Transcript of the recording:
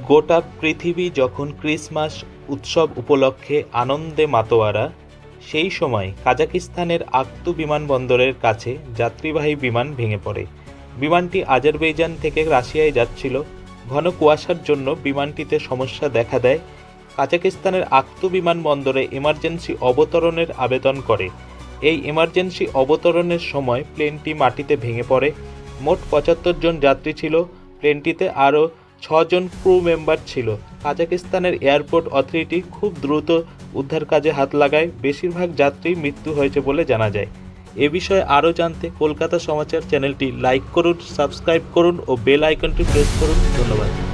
গোটা পৃথিবী যখন ক্রিসমাস উৎসব উপলক্ষে আনন্দে মাতোয়ারা, সেই সময় কাজাকিস্তানের আক্তু বিমানবন্দরের কাছে যাত্রীবাহী বিমান ভেঙে পড়ে। বিমানটি আজারবাইজান থেকে রাশিয়ায় যাচ্ছিল। ঘন কুয়াশার জন্য বিমানটিতে সমস্যা দেখা দেয়। কাজাকিস্তানের আক্তু বিমানবন্দরে এমার্জেন্সি অবতরণের আবেদন করে। এই এমার্জেন্সি অবতরণের সময় প্লেনটি মাটিতে ভেঙে পড়ে। মোট ৭৫ জন যাত্রী ছিল। প্লেনটিতে আরও ৬ জন ক্রু মেম্বার ছিল। কাজাকিস্তানের এয়ারপোর্ট অথরিটি খুব দ্রুত উদ্ধার কাজে হাত লাগায়। বেশিরভাগ যাত্রী মৃত্যু হয়েছে বলে জানা যায়। এ বিষয়ে আরও জানতে কলকাতা সমাচার চ্যানেলটি লাইক করুন, সাবস্ক্রাইব করুন ও বেল আইকনটি প্রেস করুন। ধন্যবাদ।